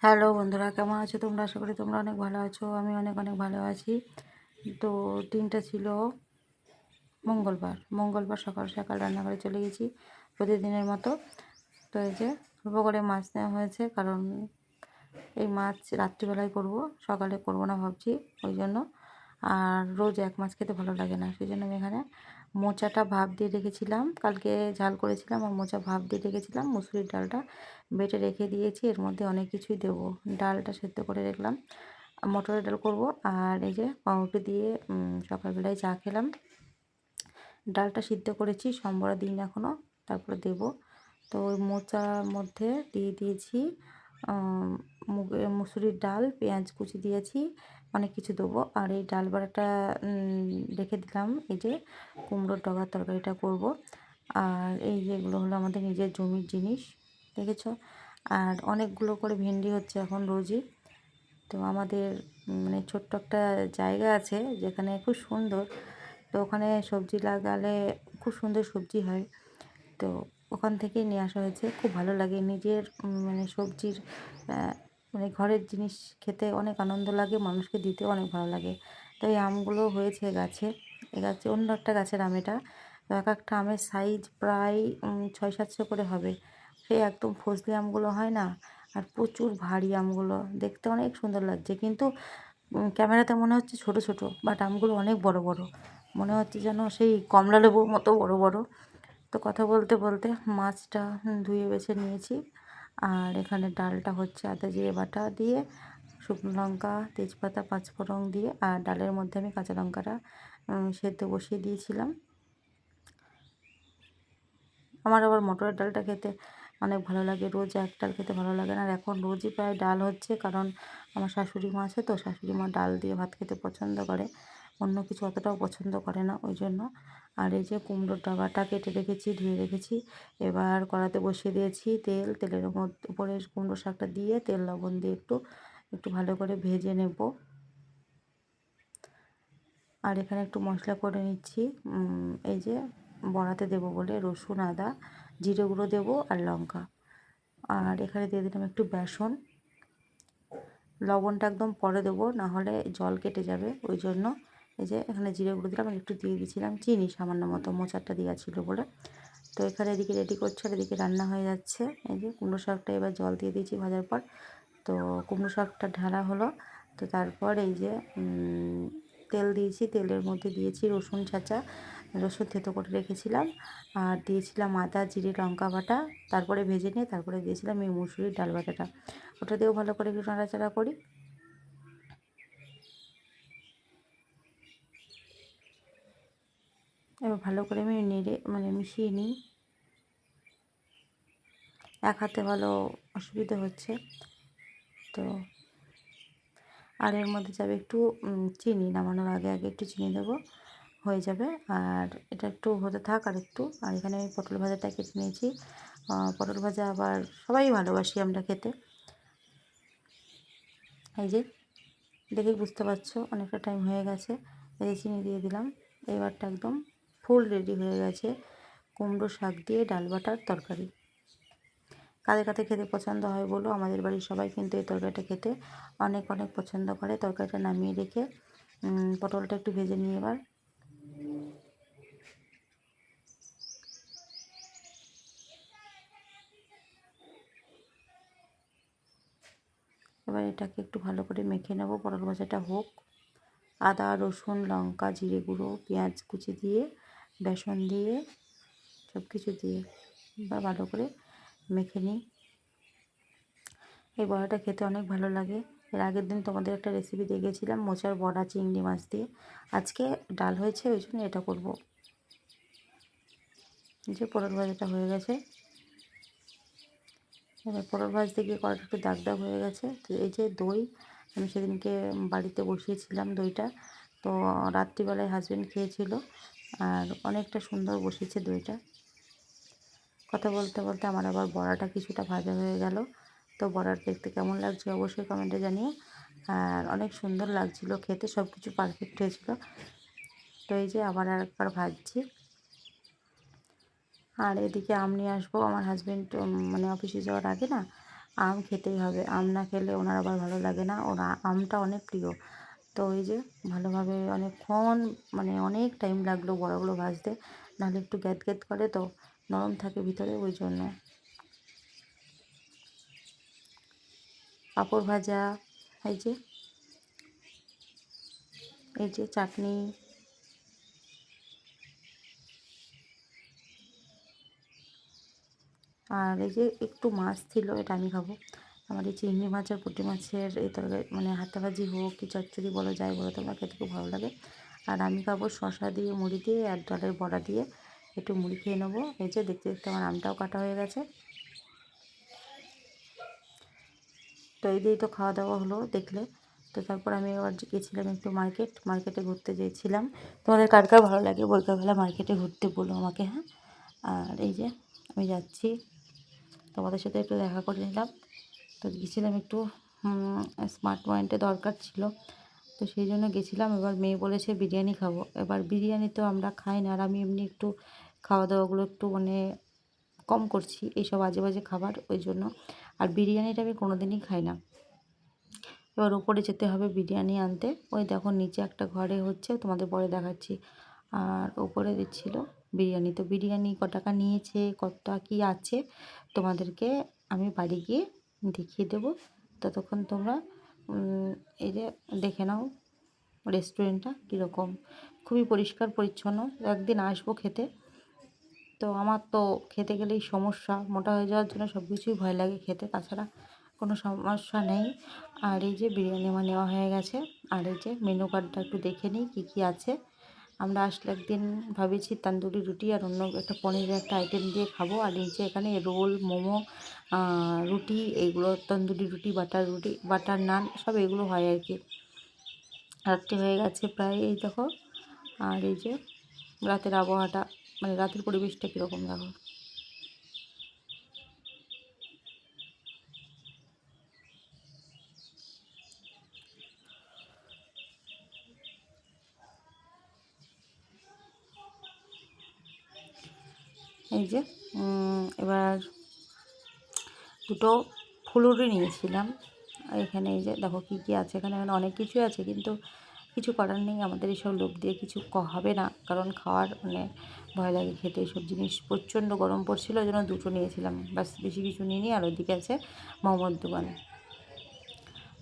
Hello বন্ধুরা, কেমন আছো তোমরা? আশা করি তোমরা অনেক ভালো আছো। আমি অনেক অনেক ভালো আছি। তো দিনটা ছিল মঙ্গলবার সকাল সকাল রান্নাঘরে চলে গেছি প্রতিদিনের মতো। তো এই যে অল্প করে মাছ নেওয়া হয়েছে, কারণ এই মাছ রাত্রিবেলায় করব, সকালে করব না ভাবছি, ওই জন্য। আর রোজ এক মাছ খেতে ভালো লাগে না, সেই জন্য আমি এখানে মোচাটা ভাপ দিয়ে রেখেছিলাম। কালকে ঝাল করেছিলাম আর মোচা ভাপ দিয়ে রেখেছিলাম। মুসুরির ডালটা বেটে রেখে দিয়েছি, এর মধ্যে অনেক কিছুই দেবো। ডালটা সেদ্ধ করে রাখলাম, মটরের ডাল করব। আর এই যে পাউরুটি দিয়ে সকালবেলায় চা খেলাম। ডালটা সিদ্ধ করেছি, সম্বরা দিন এখনও, তারপরে দেব। তো ওই মোচার মধ্যে দিয়ে দিয়েছি মুসুরির ডাল, পেঁয়াজ কুচি দিয়েছি, অনেক কিছু দেবো। আর এই ডাল বাড়াটা রেখে দিলাম। এই যে কুমড়োর ডগার তরকারিটা করব। আর এই যেগুলো হলো আমাদের নিজের জমির জিনিস, দেখেছো? আর অনেকগুলো করে ভেন্ডি হচ্ছে এখন রোজই। তো আমাদের মানে ছোট্ট একটা জায়গা আছে যেখানে খুব সুন্দর। তো ওখানে সবজি লাগালে খুব সুন্দর সবজি হয়। তো ওখান থেকেই নিয়ে আসা হয়েছে। খুব ভালো লাগে নিজের মানে সবজির মানে ঘরের জিনিস খেতে অনেক আনন্দ লাগে, মানুষকে দিতেও অনেক ভালো লাগে। তো এই আমগুলো হয়েছে গাছে, এ গাছে অন্য একটা গাছের আম এটা। তো এক একটা আমের সাইজ প্রায় 600-700 করে হবে। সেই একদম ফজলি আমগুলো হয় না, আর প্রচুর ভারী আমগুলো, দেখতে অনেক সুন্দর লাগছে। কিন্তু ক্যামেরাতে মনে হচ্ছে ছোট ছোট, বাট আমগুলো অনেক বড় বড়, মনে হচ্ছে যেন সেই কমলা লেবুর মতো বড় বড়। তো কথা বলতে বলতে মাছটা ধুয়ে বেছে নিয়েছি। আর এখানে ডালটা হচ্ছে আদা জিরে বাটা দিয়ে, শুকনো লঙ্কা, তেজপাতা, পাঁচফোড়ন দিয়ে, আর ডালের মধ্যে আমি কাঁচা লঙ্কাটা সেদ্ধ বসিয়ে দিয়েছিলাম। আমার আবার মটরের ডালটা খেতে অনেক ভালো লাগে, রোজ এক ডাল খেতে ভালো লাগে না। আর এখন রোজই প্রায় ডাল হচ্ছে, কারণ আমার শাশুড়ি মা আছে, তো শাশুড়ি মা ডাল দিয়ে ভাত খেতে পছন্দ করে, অন্য কিছু অতটাও পছন্দ করে না, ওই জন্য। আর এই যে কুমড়োর ডাগাটা কেটে রেখেছি, ধুয়ে রেখেছি। এবার কড়াতে বসিয়ে দিয়েছি তেলের উপরে কুমড়ো শাকটা দিয়ে তেল লবণ দিয়ে একটু একটু ভালো করে ভেজে নেব। আর এখানে একটু মশলা করে নিচ্ছি। এই যে বড়াতে দেবো বলে রসুন, আদা, জিরে গুঁড়ো দেবো আর লঙ্কা। আর এখানে দিয়ে দিলাম একটু বেসন। লবণটা একদম পরে দেবো, না হলে জল কেটে যাবে, ওই জন্য। এই যে এখানে জিরে গুঁড়ো দিলাম আর একটু দিয়ে দিয়েছিলাম চিনি সামান্য মতো, মোচারটা দেওয়া ছিল বলে। তো এখানে এদিকে রেডি করছে আর এদিকে রান্না হয়ে যাচ্ছে। এই যে কুমড়ো শাকটা এবার জল দিয়ে দিয়েছি ভাজার পর। তো কুমড়ো শাকটা ঢালা হলো। তো তারপর এই যে তেল দিয়েছি, তেলের মধ্যে দিয়েছি রসুন ছাঁচা, রসুন থেতো করে রেখেছিলাম, আর দিয়েছিলাম আদা জিরে লঙ্কা বাটা। তারপরে ভেজে নিয়ে তারপরে দিয়েছিলাম এই মুসুরির ডাল বাটাটা। ওটা দিয়েও ভালো করে একটু নাড়াচাড়া করি। এবার ভালো করে আমি নেড়ে মানে মিশিয়ে নিই। এক হাতে ভালো অসুবিধা হচ্ছে। তো আর এর মধ্যে যাবে একটু চিনি, নামানোর আগে আগে একটু চিনি দেবো, হয়ে যাবে। আর এটা একটু হতে থাক আর একটু। আর এখানে আমি পটল ভাজাটা কেটে নিয়েছি। পটল ভাজা আবার সবাই ভালোবাসি আমরা খেতে। এই যে দেখেই বুঝতে পারছো অনেকটা টাইম হয়ে গেছে। এই যে চিনি দিয়ে দিলাম। এবারটা একদম ফুল রেডি হয়ে গেছে কুমড়ো শাক দিয়ে ডাল বাটার তরকারি। কাদের কাদের খেতে পছন্দ হয় বলো? আমাদের বাড়ির সবাই কিন্তু এই তরকারিটা খেতে অনেক অনেক পছন্দ করে। তরকারিটা নামিয়ে রেখে পটলটা একটু ভেজে নিয়ে এবার এটাকে একটু ভালো করে মেখে নেব। পটল ভাজাটা হোক। আদা রসুন লঙ্কা জিরে গুঁড়ো পেঁয়াজ কুচি দিয়ে, বেসন দিয়ে, সব কিছু দিয়ে বা ভালো করে মেখে নিই। এই বড়াটা খেতে অনেক ভালো লাগে। এর আগের দিন তোমাদের একটা রেসিপি দেখেছিলাম মোচার বড়া চিংড়ি মাছ দিয়ে। আজকে ডাল হয়েছে, ওই জন্য এটা করব। যে পটল ভাজাটা হয়ে গেছে। এবার পটল ভাজতে গিয়ে কড়াটা একটু দাগ দাগ হয়ে গেছে। তো এই যে দই, আমি সেদিনকে বাড়িতে বসিয়েছিলাম দইটা। তো রাত্রিবেলায় হাজব্যান্ড খেয়েছিল, আর অনেকটা সুন্দর বসেছে দইটা। কথা বলতে বলতে আমার আবার বড়াটা কিছুটা ভাজা হয়ে গেল। তো বড়াটা দেখতে কেমন লাগছে অবশ্যই কমেন্টে জানিও। আর অনেক সুন্দর লাগছিল খেতে, সব কিছু পারফেক্ট হয়েছিল। তো এই যে আবার আরেকবার ভাজছি। আর এদিকে আম নিয়ে আসবো, আমার হাজব্যান্ড মানে অফিসে যাওয়ার আগে না আম খেতেই হবে, আম না খেলে ওনার আবার ভালো লাগে না, ওনার আমটা অনেক প্রিয়। তো ওই যে ভালোভাবে অনেকক্ষণ মানে অনেক টাইম লাগলো বড়াগুলো ভাজতে, নাহলে একটু গ্যাদ গ্যাদ করে তো, নরম থাকে ভিতরে, ওই জন্য। পাঁপড় ভাজা, এই যে চাটনি, আর এই যে একটু মাছ ছিল, এটা আমি খাবো। আমার এই চিংড়ি মাছ আর পুঁটি মাছের এই তরকারি মানে হাতে ভাজি হোক কি চচ্চড়ি বলো যাই বলো তোমরা, খেতে খুব ভালো লাগে। আর আমি খাবো শশা দিয়ে, মুড়ি দিয়ে, আর ডালের বড়া দিয়ে একটু মুড়ি খেয়ে নেবো। এই যে দেখতে দেখতে আমার আমটাও কাটা হয়ে গেছে। তো এই দিয়েই তো খাওয়া দাওয়া হলো দেখলে। তো তারপর আমি আবার গেছিলাম একটু মার্কেটে ঘুরতে গিয়েছিলাম। তোমাদের কার কার ভালো লাগে বিকালবেলা মার্কেটে ঘুরতে বলো আমাকে, হ্যাঁ। আর এই যে আমি যাচ্ছি, তোমাদের সাথে একটু দেখা করে নিলাম। তো গেছিলাম একটু স্মার্ট পয়েন্টে, দরকার ছিল, তো সেই জন্য গেছিলাম। এবার মেয়ে বলেছে বিরিয়ানি খাবো, এবার বিরিয়ানি তো আমরা খাই না, আর আমি এমনি একটু খাওয়া দাওয়াগুলো একটু মানে কম করছি, এইসব আজে বাজে খাবার, ওই জন্য। আর বিরিয়ানিটা আমি কোনো দিনই খাই না। এবার উপরে যেতে হবে বিরিয়ানি আনতে, ওই দেখো নিচে একটা ঘরে হচ্ছে, তোমাদের পরে দেখাচ্ছি। আর উপরে দিচ্ছিল বিরিয়ানি, তো বিরিয়ানি ক টাকা নিয়েছে, কতটা কী আছে তোমাদেরকে আমি বাড়ি গিয়ে দেখিয়ে দেবো। ততক্ষণ তোমরা এই যে দেখে নাও রেস্টুরেন্টটা কীরকম, খুবই পরিষ্কার পরিচ্ছন্ন। একদিন আসবো খেতে। তো আমার তো খেতে গেলেই সমস্যা, মোটা হয়ে যাওয়ার জন্য সব কিছুই ভয় লাগে খেতে, তাছাড়া কোনো সমস্যা নেই। আর এই যে বিরিয়ানি আমার নেওয়া হয়ে গেছে। আর এই যে মেনু কার্ডটা একটু দেখে নিই কী কী আছে। আমরা আসলে একদিন ভাবেছি তান্দুরি রুটি আর অন্য একটা পনিরের একটা আইটেম দিয়ে খাবো। আর এই যে এখানে রোল, মোমো, রুটি, এইগুলো তন্দুরি রুটি, বাটার নান, সব এগুলো হয় আর কি। রাত্রি হয়ে গেছে প্রায়, এই দেখো। আর এই যে রাতের আবহাওয়াটা মানে রাতের পরিবেশটা কীরকম দেখো। এই যে এবার দুটো ফুলুরি নিয়েছিলাম। এখানে এই যে দেখো কী কী আছে, এখানে অনেক কিছুই আছে, কিন্তু কিছু করার নেই, আমাদের এইসব লোভ দিয়ে কিছু হবে না, কারণ খাওয়ার মানে ভয় লাগে খেতে এইসব জিনিস। প্রচণ্ড গরম পড়ছিল, ওই জন্য দুটো নিয়েছিলাম, ব্যাস বেশি কিছু নিইনি। আর ওইদিকে আছে মোমোর দোকান।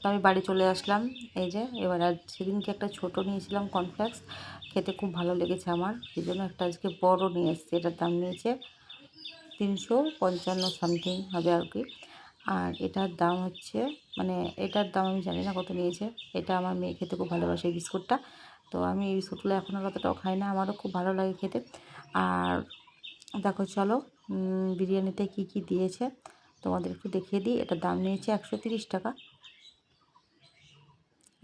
তো আমি বাড়ি চলে আসলাম। এই যে এবার আর সেদিনকে একটা ছোট নিয়েছিলাম কর্নফ্লেক্স, খেতে খুব ভালো লেগেছে আমার, সেই জন্য একটা আজকে বড় নিয়ে এসেছি। এটার দাম নিয়েছে 355 সামথিং হবে আর কি। আর এটার দাম হচ্ছে মানে এটার দাম আমি জানি না কত নিয়েছে। এটা আমার মেয়ে খেতে খুব ভালোবাসে এই বিস্কুটটা। তো আমি এই বিস্কুটগুলো এখন আর অতটাও খাই না, আমারও খুব ভালো লাগে খেতে। আর দেখো চলো বিরিয়ানিতে কি কি দিয়েছে তোমাদের একটু দেখিয়ে দিই। এটার দাম নিয়েছে 130 টাকা।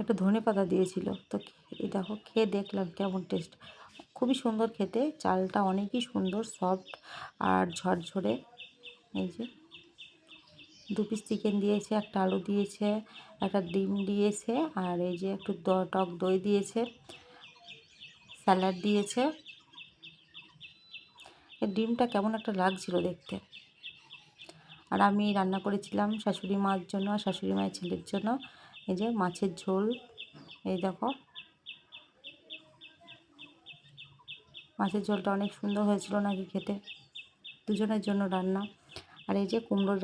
একটা ধনেপাতা দিয়েছিল, তো এই দেখো খেয়ে দেখলাম কেমন টেস্ট। খুবই সুন্দর খেতে, চালটা অনেকই সুন্দর, সফট আর ঝরঝরে। এই যে 2 পিস চিকেন দিয়েছে, একটা আলু দিয়েছে, একটা ডিম দিয়েছে, আর এই যে একটু টক দই দিয়েছে, স্যালাড দিয়েছে। এই ডিমটা কেমন একটা লাগছিল দেখতে। আর আমি রান্না করেছিলাম শাশুড়ি মার জন্য আর শাশুড়ি মায়ের ছেলের জন্য। এই যে মাছের ঝোল, এই দেখো মাছের ঝোলটা অনেক সুন্দর হয়েছিল নাকি খেতে, দুজনের জন্য রান্না। আর এই যে কুমড়োর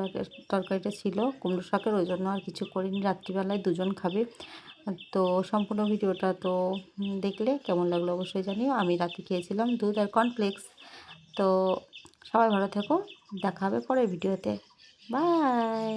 তরকারিটা ছিল কুমড়ো শাকের, ওই জন্য আর কিছু করিনি, রাত্রিবেলায় দুজন খাবে। তো সম্পূর্ণ ভিডিওটা তো দেখলে কেমন লাগলো অবশ্যই জানিও। আমি রাতে খেয়েছিলাম দুধ আর কর্নফ্লেক্স। তো সবাই ভালো থেকো, দেখা হবে পরের ভিডিওতে, বাই।